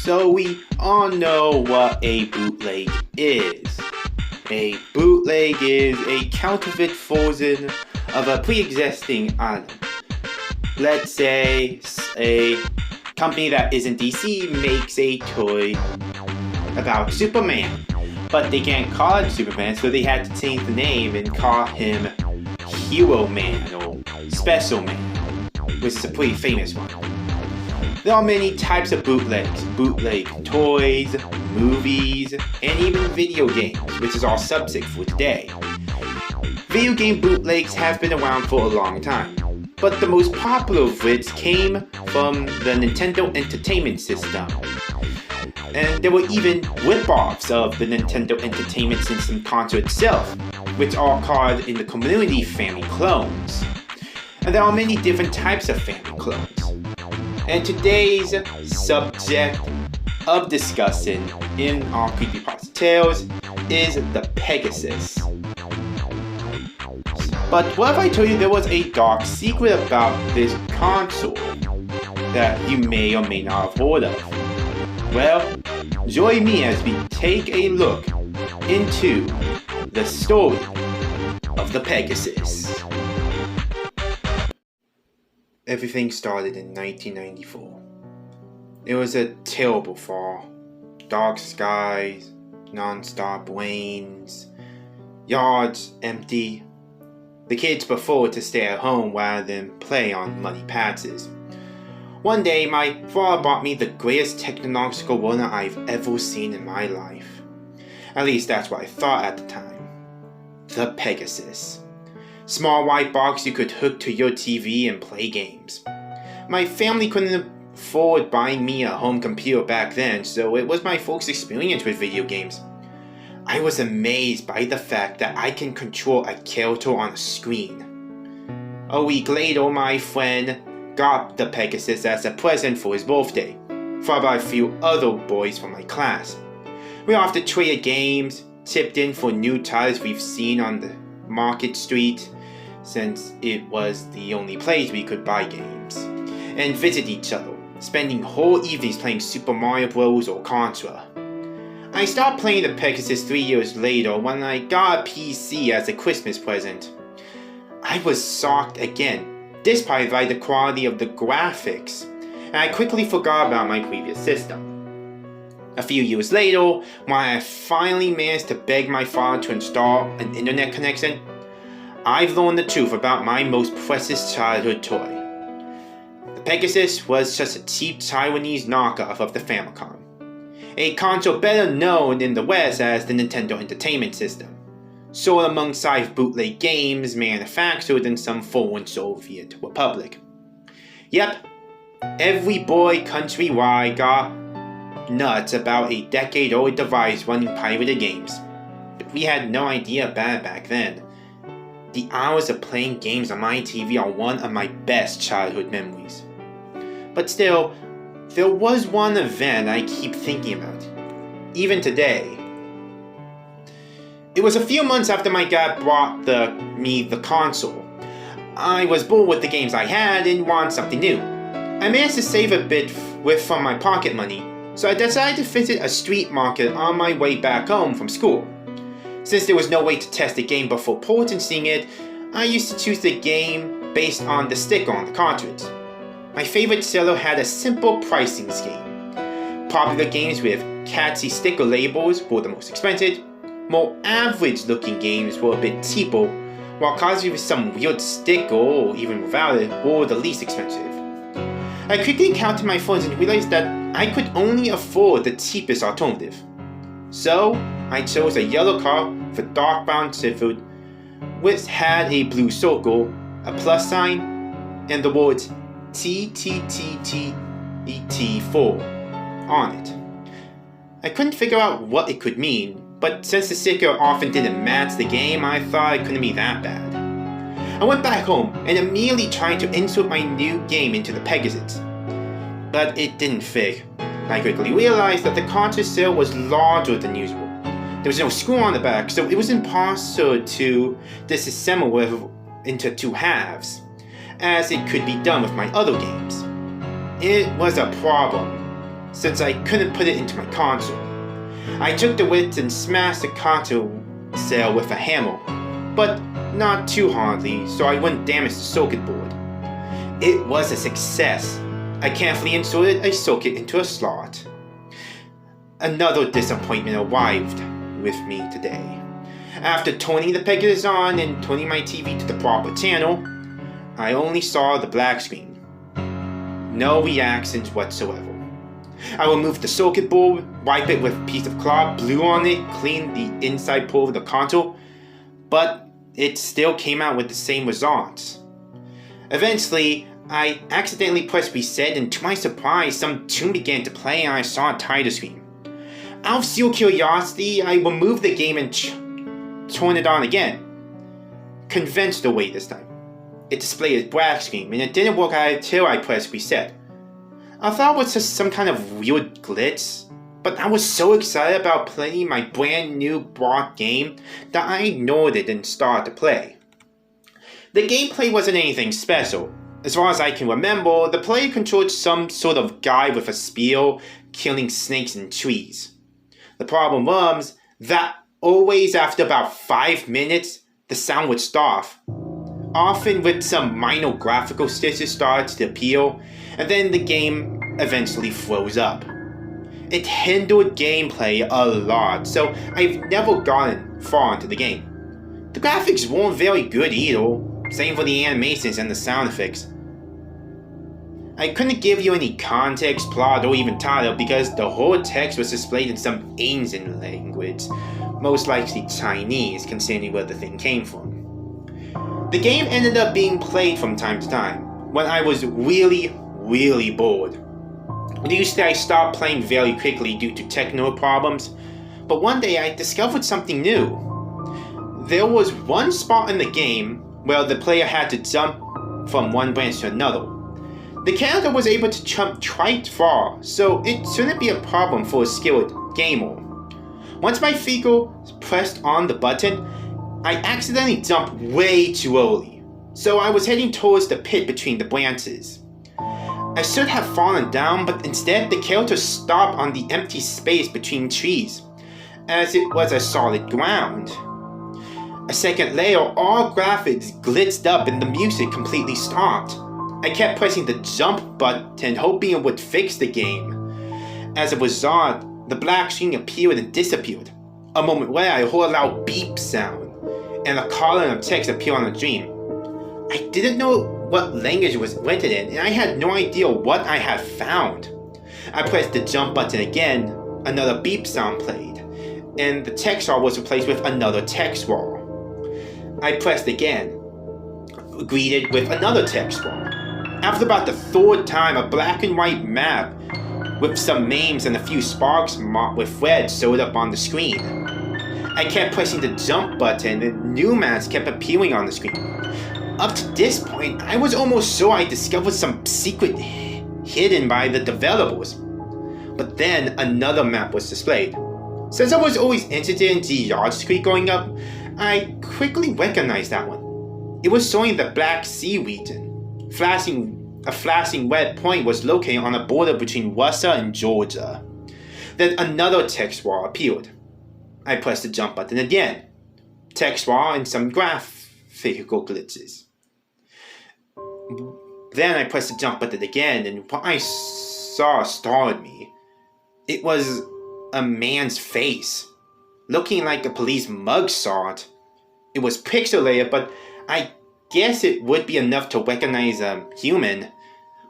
So we all know what a bootleg is. A bootleg is a counterfeit version of a pre-existing item. Let's say a company that isn't DC makes a toy about Superman, but they can't call it Superman, so they had to change the name and call him Hero Man or Special Man, which is a pretty famous one. There are many types of bootlegs: bootleg toys, movies, and even video games, which is our subject for today. Video game bootlegs have been around for a long time, but the most popular of which came from the Nintendo Entertainment System. And there were even rip-offs of the Nintendo Entertainment System console itself, which are called in the community family clones. And there are many different types of family clones. And today's subject of discussion in our Creepypasta Tales is the Pegasus. But what if I told you there was a dark secret about this console that you may or may not have heard of? Well, join me as we take a look into the story of the Pegasus. Everything started in 1994. It was a terrible fall. Dark skies, non-stop rains, yards empty. The kids preferred to stay at home rather than play on muddy patches. One day, my father bought me the greatest technological wonder I've ever seen in my life. At least that's what I thought at the time. The Pegasus. Small white box you could hook to your TV and play games. My family couldn't afford buying me a home computer back then, so it was my first experience with video games. I was amazed by the fact that I can control a character on a screen. A week later, my friend got the Pegasus as a present for his birthday, followed by a few other boys from my class. We often traded games, tipped in for new titles we've seen on the Market Street, since it was the only place we could buy games, and visit each other, spending whole evenings playing Super Mario Bros. Or Contra. I stopped playing the Pegasus 3 years later when I got a PC as a Christmas present. I was shocked again, despite by the quality of the graphics, and I quickly forgot about my previous system. A few years later, when I finally managed to beg my father to install an internet connection, I've learned the truth about my most precious childhood toy. The Pegasus was just a cheap Taiwanese knockoff of the Famicom, a console better known in the West as the Nintendo Entertainment System, sold alongside bootleg games manufactured in some foreign Soviet republic. Yep, every boy countrywide got nuts about a decade-old device running pirated games, but we had no idea about it back then. The hours of playing games on my TV are one of my best childhood memories. But still, there was one event I keep thinking about, even today. It was a few months after my dad brought me the console. I was bored with the games I had and wanted something new. I managed to save a bit from my pocket money, so I decided to visit a street market on my way back home from school. Since there was no way to test the game before purchasing it, I used to choose the game based on the sticker on the cartridge. My favorite seller had a simple pricing scheme. Popular games with catchy sticker labels were the most expensive. More average-looking games were a bit cheaper, while cards with some weird sticker or even without it were the least expensive. I quickly counted my funds and realized that I could only afford the cheapest alternative. So, I chose a yellow card for dark brown cipher, which had a blue circle, a plus sign, and the words TTTTET4 on it. I couldn't figure out what it could mean, but since the sticker often didn't match the game, I thought it couldn't be that bad. I went back home and immediately tried to insert my new game into the Pegasus, but it didn't fit. I quickly realized that the cartridge cell was larger than usual. There was no screw on the back, so it was impossible to disassemble it into two halves, as it could be done with my other games. It was a problem. since I couldn't put it into my console. I took the width and smashed the console cell with a hammer, but not too hardly so I wouldn't damage the circuit board. It was a success. I carefully inserted a circuit into a slot. Another disappointment arrived with me today. After turning the Pegasus on and turning my TV to the proper channel, I only saw the black screen. No reactions whatsoever. I removed the circuit board, wiped it with a piece of cloth, blew on it, cleaned the inside port of the console, but it still came out with the same results. Eventually, I accidentally pressed reset, and to my surprise, some tune began to play and I saw a title screen. Out of sheer curiosity, I removed the game and turned it on again. Conventional way this time. It displayed a black screen and it didn't work out until I pressed reset. I thought it was just some kind of weird glitch, but I was so excited about playing my brand new bought game that I ignored it and started to play. The gameplay wasn't anything special. As far as I can remember, the player controlled some sort of guy with a spear killing snakes in trees. The problem was that always after about 5 minutes, the sound would stop. Often with some minor graphical stitches started to appear, and then the game eventually froze up. It hindered gameplay a lot, so I've never gotten far into the game. The graphics weren't very good either, same for the animations and the sound effects. I couldn't give you any context, plot, or even title because the whole text was displayed in some ancient language, most likely Chinese considering where the thing came from. The game ended up being played from time to time, when I was really bored. Usually I stopped playing very quickly due to technical problems, but one day I discovered something new. There was one spot in the game where the player had to jump from one branch to another. The character was able to jump quite far, so it shouldn't be a problem for a skilled gamer. Once my finger pressed on the button, I accidentally jumped way too early, so I was heading towards the pit between the branches. I should have fallen down, but instead the character stopped on the empty space between trees, as it was a solid ground. A second later, all graphics glitched up and the music completely stopped. I kept pressing the jump button hoping it would fix the game. As a result, the black screen appeared and disappeared. A moment later, I heard a loud beep sound, and a column of text appeared on the screen. I didn't know what language it was written in, and I had no idea what I had found. I pressed the jump button again, another beep sound played, and the text bar was replaced with another text bar. I pressed again, greeted with another text bar. After about the third time, a black and white map with some names and a few sparks marked with red showed up on the screen. I kept pressing the jump button and new maps kept appearing on the screen. Up to this point, I was almost sure I discovered some secret hidden by the developers. But then another map was displayed. Since I was always interested in geography growing up, I quickly recognized that one. It was showing the Black Sea region. A flashing red point was located on the border between Russia and Georgia. Then another text bar appeared. I pressed the jump button again. Text bar and some graphical glitches. Then I pressed the jump button again, and what I saw startled me. It was a man's face, looking like a police mugshot. It was pixelated, but I guess it would be enough to recognize a human.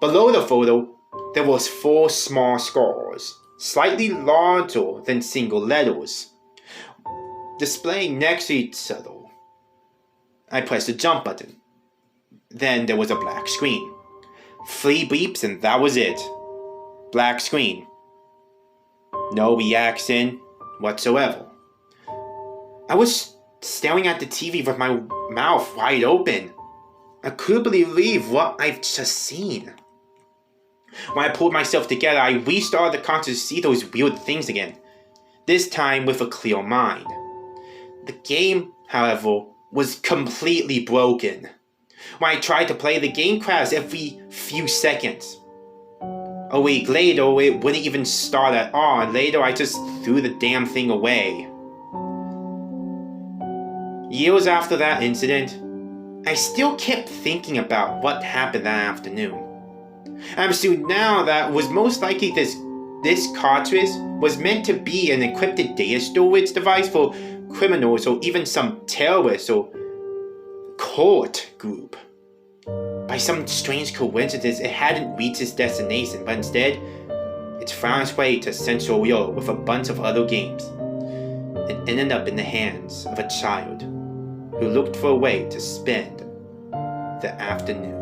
Below the photo, there was 4 small scars, slightly larger than single letters, displaying next to each other. I pressed the jump button. Then there was a black screen. 3 beeps and that was it. Black screen. No reaction whatsoever. I was staring at the TV with my mouth wide open. I couldn't believe what I've just seen. When I pulled myself together, I restarted the console to see those weird things again, this time with a clear mind. The game, however, was completely broken. When I tried to play, the game crashed every few seconds. A week later, it wouldn't even start at all, and later I just threw the damn thing away. Years after that incident, I still kept thinking about what happened that afternoon. I'm assuming now that was most likely this cartridge was meant to be an encrypted data storage device for criminals or even some terrorist or cult group. By some strange coincidence, it hadn't reached its destination, but instead, it found its way to Central Europe with a bunch of other games. It ended up in the hands of a child who looked for a way to spend the afternoon.